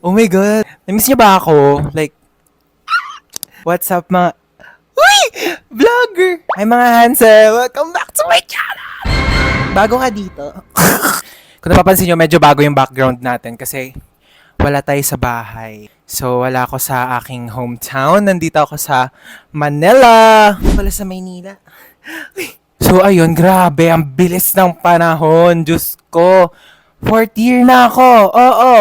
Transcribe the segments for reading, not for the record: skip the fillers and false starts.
Oh my God! Namiss niyo ba ako? Like, what's up mga... Uy! Vlogger! Hi mga Hansel! Welcome back to my channel! Bago ka dito. Kung napapansin nyo, medyo bago yung background natin kasi wala tayo sa bahay. So, wala ako sa aking hometown. Nandito ako sa Manila. Wala sa Maynila. So, ayun, grabe. Ang bilis ng panahon. Diyos ko. Fourth year na ako. Oo.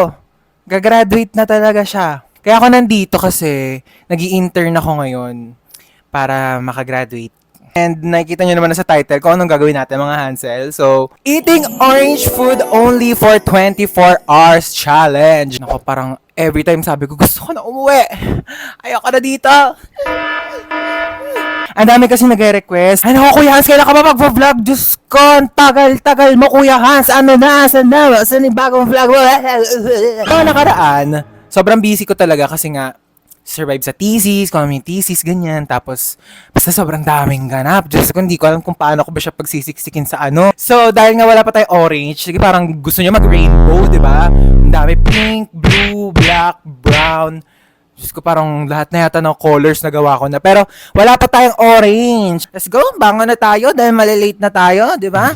Gagraduate na talaga siya. Kaya ako nandito kasi nag-i-intern ako ngayon para makagraduate. And nakikita nyo naman na sa title kung anong gagawin natin mga Hansel. So, eating orange food only for 24 hours challenge. Nako, parang every time sabi ko, gusto ko na umuwi. Ayoko na dito. Ang dami kasi nagre-request. Ay naku, Kuya Hans, kailan ka ba mag-vlog? Diyos ko, ang tagal-tagal mo, Kuya Hans. Ano na? Saan na? Saan yung bagong vlog mo? So, nakaraan, sobrang busy ko talaga kasi nga, survive sa thesis, kung ano yung thesis, ganyan. Tapos, basta sobrang daming ganap. Diyos ko, hindi ko alam kung paano ko ba siya pagsisiksikin sa ano. So, dahil nga wala pa tayo orange, sige, parang gusto niya mag-rainbow, di ba? Ang dami pink, blue, black, brown. Diyos ko, parang lahat na yata ng colors na gawa ko na. Pero, wala pa tayong orange. Let's go, bangon na tayo dahil malilate na tayo, di ba?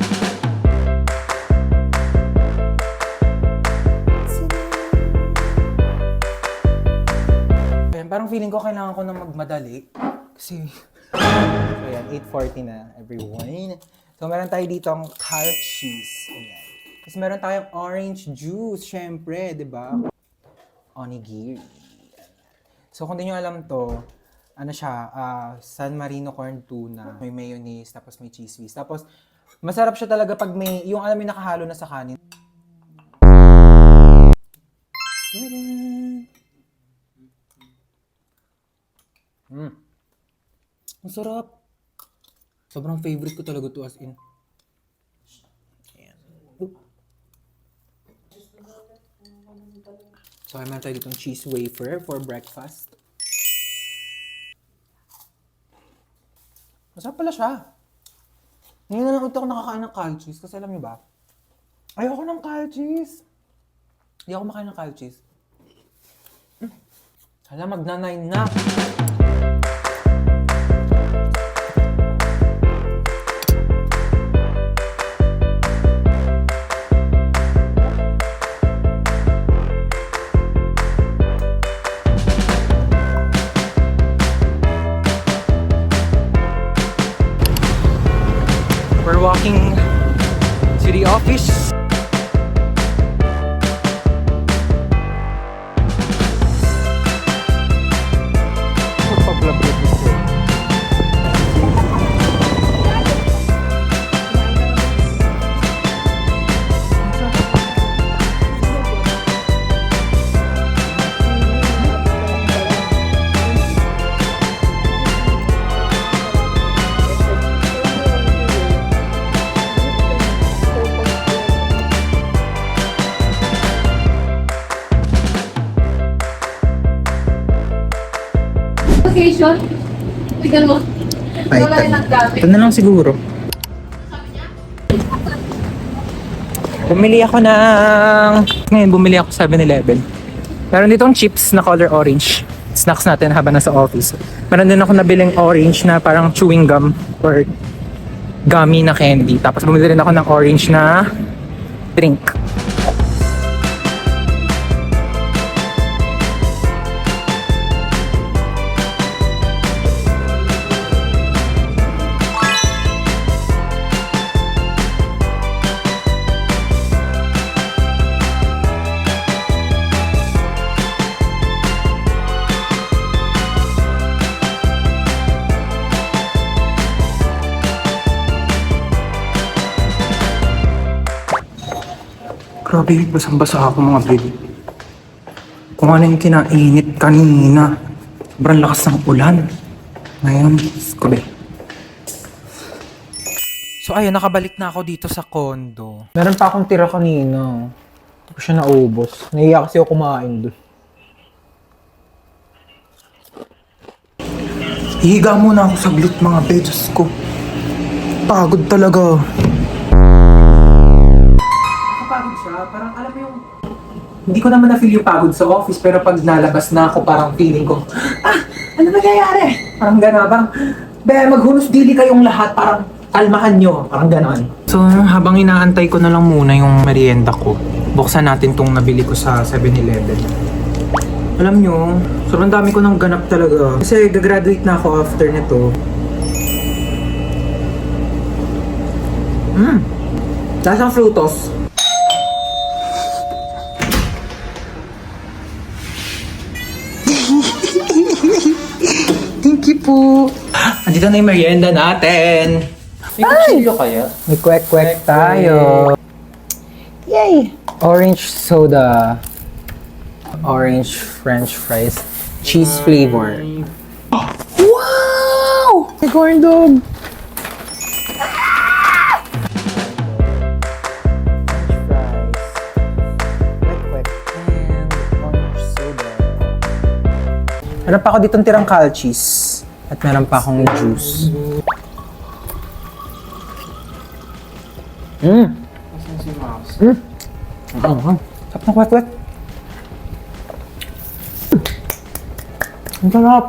Parang feeling ko kailangan ko na magmadali. Kasi, so yan, 8:40 na, everyone. So, meron tayo dito ang carrot cheese. Ayan. Tapos meron tayong orange juice, syempre, di ba? Onigiri. So, kung di nyo alam to, ano siya, San Marino corn tuna. May mayonnaise, tapos may cheese whiz. Tapos, masarap siya talaga pag may, yung alam mo nakahalo na sa kanin. Ang sarap. Sobrang favorite ko talaga to as in. Ayan. So, may tayo ditong cheese wafer for breakfast. Masarap pala siya. Ngayon na lang ako nakakain ng kale cheese kasi alam niyo ba? Ayoko ng kale cheese. Hindi ako makain ng kale cheese. Hala, magna-9 na. We're walking to the office. Location? Tignan mo. Wala rin ang gamit. Ito na lang siguro. Bumili ako ng... Ngayon, bumili ako sa 7-Eleven. Meron ditong chips na color orange. Snacks natin habang nasa office. Meron din ako nabiling orange na parang chewing gum or gummy na candy. Tapos bumili rin ako ng orange na drink. Grabe, basang-basa ako mga baby. Kung ano yung kinainit kanina. Sobrang lakas ng ulan. Ngayon, skobe. So ayun, nakabalik na ako dito sa condo. Meron pa akong tira kanina. Hindi ko siya naubos. Nahiya kasi ako kumain doon. Hihiga muna ako saglit mga beses ko. Pagod talaga. Nakapagod siya. Parang alam mo yung hindi ko naman na-feel yung pagod sa office, pero pag nalabas na ako, parang feeling ko, ano nangyayari? Parang gano'n, parang, maghunos dili kayong lahat, parang kalmahan nyo, parang gano'n. So, habang inaantay ko na lang muna yung merienda ko, buksan natin tong nabili ko sa 7-Eleven. Alam nyo, sobrang dami ko ng ganap talaga. Kasi gagraduate na ako after nito. Lasang frutos. Thank you po. Andito na yung merienda natin. May kutsilyo kaya? May kwek-kwek tayo. Yay! Orange soda. Orange french fries. Cheese flavor. Wow! May corn dog! Meron pa ako ditong tirang calchis. At meron pa akong juice. Asan si Max? Sarap ng kwek-kwek. Ang sarap.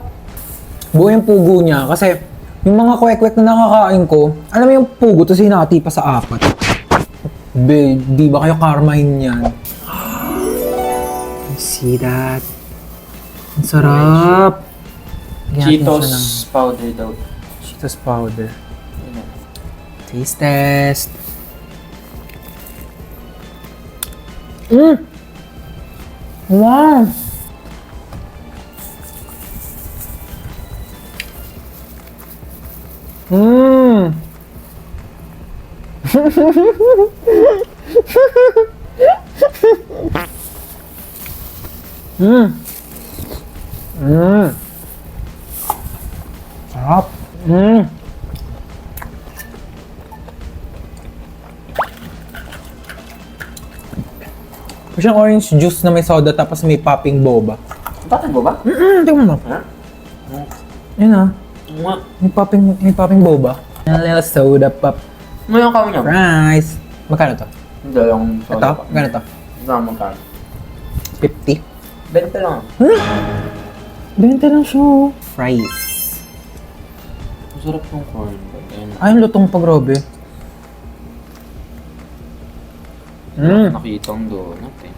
Buo yung pugo niya kasi yung mga kwek-kwek na nakakain ko, alam mo yung pugo to hinati pa sa 4. Di ba kayo karmahin yan? See that? Ang sarap. Lagyan natin siya ng Cheetos powder daw. Cheetos powder. Taste test. Wow! Sarap. Siyang orange juice na may soda tapos may popping boba. Bakit mo ba? Tingnan mo. Ha? Yun ah. Nga. May popping boba. A little soda pop. Ngayon kami niya. Fries. Magkano to? Hindi lang. Ito? Magkano to? Hindi lang magkano. 50? 20 lang. Benta lang siya. Fries. Masarap tong corn. Ay, ang lutong pa, grabe. Nakita ang donut eh.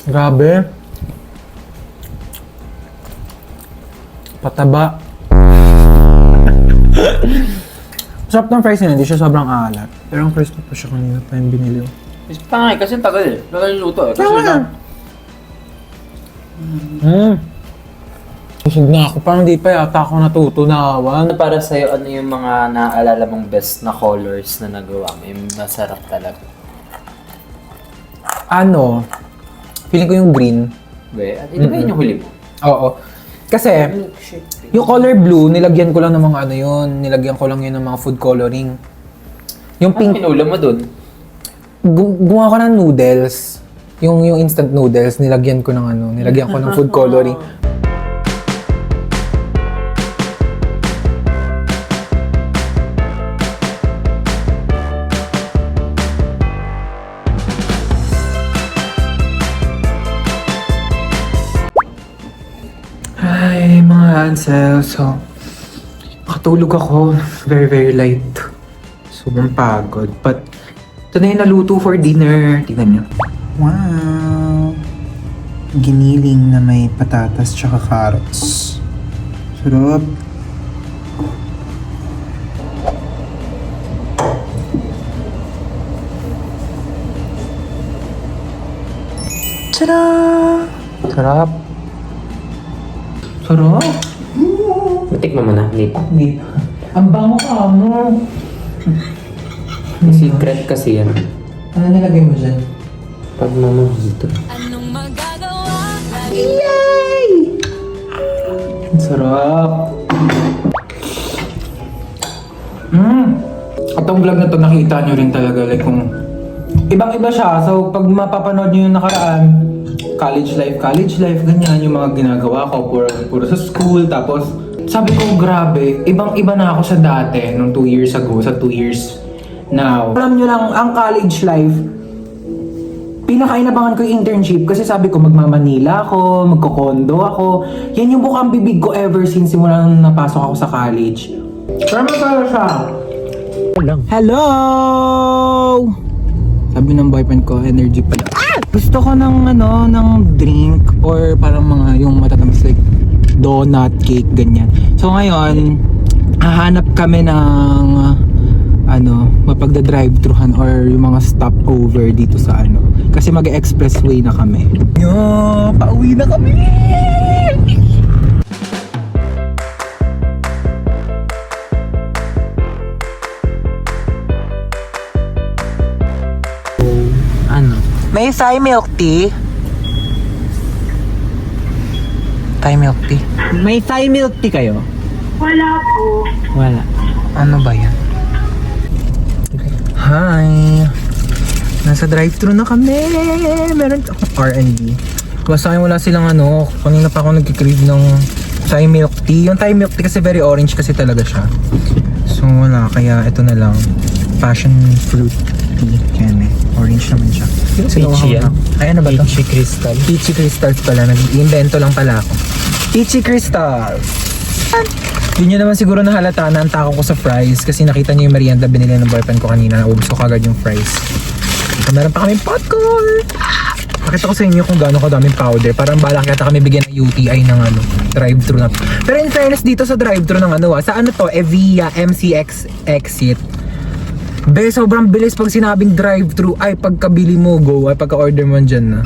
Grabe. Pataba. Sarap ng fries niya, hindi siya sobrang alat. Pero ang crispy pa siya kanina pa yung binili ko. Mas tangay kasi tagal eh. Tagal yung luto eh. Kasi Tama na. Busog na ako. Parang di pa yata ako natutunawan. para sa'yo, ano yung mga naaalala mong best na colors na nagawa mo? Yung masarap talaga. Ano? Feeling ko yung green. Be, di ba yun yung huli mo? Oo. Kasi, yung color blue, nilagyan ko lang ng mga ano yun. Nilagyan ko lang yun ng mga food coloring. Yung Ano pink, pinula mo dun? gumawa ko ng noodles. Yung instant noodles, nilagyan ko ng ano, nilagyan ko ng food coloring. Hi, mga Hansel. So, makatulog ako. Very, very light. Sobrang pagod. But, ito na yung naluto for dinner. Tingnan niyo. Wow! Giniling na may patatas tsaka carrots. Sarap. Tada! Sarap. Sarap. Matikman mo na, hindi pa. Hindi. Ang bango ka mo. Secret kasi yan. Ano nilagay mo dyan? Pag mamahito. Anong magagawa? Ang sarap. Itong vlog na to nakita nyo rin talaga. Like kung ibang-iba siya. So pag mapapanood nyo yung nakaraan, college life, ganyan yung mga ginagawa ko. Puro sa school. Tapos sabi ko, grabe, ibang-iba na ako sa dati, nung 2 years ago, sa 2 years now. Alam nyo lang, ang college life, pinakainabangan ko yung internship kasi sabi ko, magmamanila ako, magkokondo ako. Yan yung bukang bibig ko ever since simula nung napasok ako sa college. Pero masaya siya. Hello! Sabi ng boyfriend ko, energy pala. Gusto ko ng drink or parang mga yung matatamis like donut, cake, ganyan. So ngayon, hahanap kami ng mapagda-drive-thruhan or yung mga stopover dito sa kasi mag-expressway na kami. Pauwi na kami! May Thai milk tea? Thai milk tea? May Thai milk tea kayo? Wala po. Wala. Ano ba yan? Hi! Nasa drive-thru na kami! Meron akong R&B. Basta wala silang kanina pa ako nagkikrave ng Thai milk tea. Yung Thai milk tea kasi very orange kasi talaga siya. So wala, kaya ito na lang. Passion fruit tea. Yan orange naman siya. Peachy yan? Ay, ano ba ito? Peachy crystal. Peachy crystals pala. Nag-invento lang pala ako. Peachy crystals! Yun nyo naman siguro nahalata na ang tako ko sa fries kasi nakita nyo yung merienda binili ng boyfriend ko kanina. Naubos ko kagad yung fries. So, meron pa kaming popcorn! Pakita ko sa inyo kung gaano kadaming powder. Parang balak yata kami bigyan ng UTI ng drive-thru na. Pero in fairness dito sa drive-thru ng sa to? Evia MCX exit. Be, sobrang bilis pag sinabing drive-thru. Ay, pagkabili mo, go. Ay, pagka-order mo dyan na.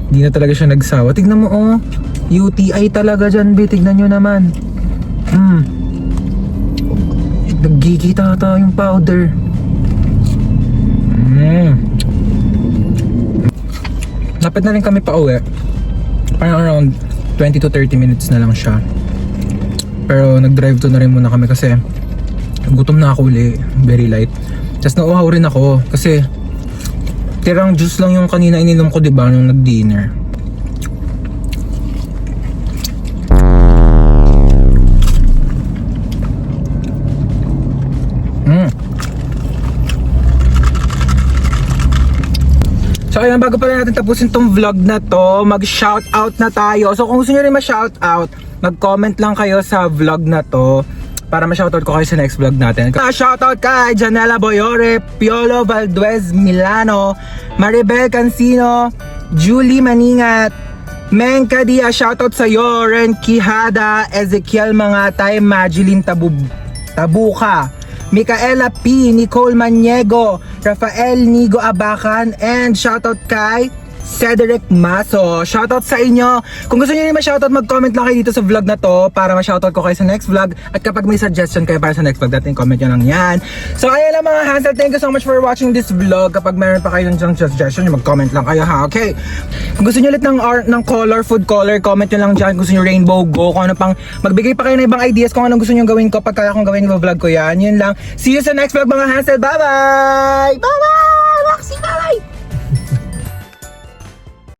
Di na talaga siya nagsawa. Tignan mo, UTI talaga dyan, be. Tignan nyo naman. Nagkikita ata yung powder. Lapit na rin kami pa uwi. Parang around 20 to 30 minutes na lang siya. Pero nag-drive to na rin muna kami kasi gutom na ako uli, very light. Tapos nauhaw rin ako kasi tirang juice lang yung kanina ininom ko, diba, nung nag-dinner. So ayun, bago pala natin tapusin tong vlog na to, mag-shoutout na tayo. So kung gusto nyo rin ma-shoutout, mag-comment lang kayo sa vlog na to para ma-shoutout ko kayo sa next vlog natin. Shoutout kay Janela Boyore, Piolo Valdez Milano, Maribel Cancino, Julie Maningat, Meng Kadia, shoutout sa iyo, Ren Quijada, Ezekiel Mangatay, Majeline Tabuka, Micaela P, Nicole Maniego, Rafael Nigo Abacan, and shoutout kay Cedric Maso. Shoutout sa inyo. Kung gusto niyo rin ma-shoutout, mag-comment lang kayo dito sa vlog na to para ma-shoutout ko kayo sa next vlog. At kapag may suggestion kayo para sa next vlog natin, comment nyo lang yan. So ayun lang mga Hansel, thank you so much for watching this vlog. Kapag meron pa kayo ng suggestion, mag-comment lang kayo ha, okay? Kung gusto niyo ulit ng color, food color, comment nyo lang dyan. Kung gusto niyo rainbow, go. Kung ano pang, magbigay pa kayo ng ibang ideas kung anong gusto niyo gawin ko. Pag kaya kong gawin yung vlog ko yan, yun lang. See you sa next vlog mga Hansel, bye bye! Bye bye! Roxy, bye!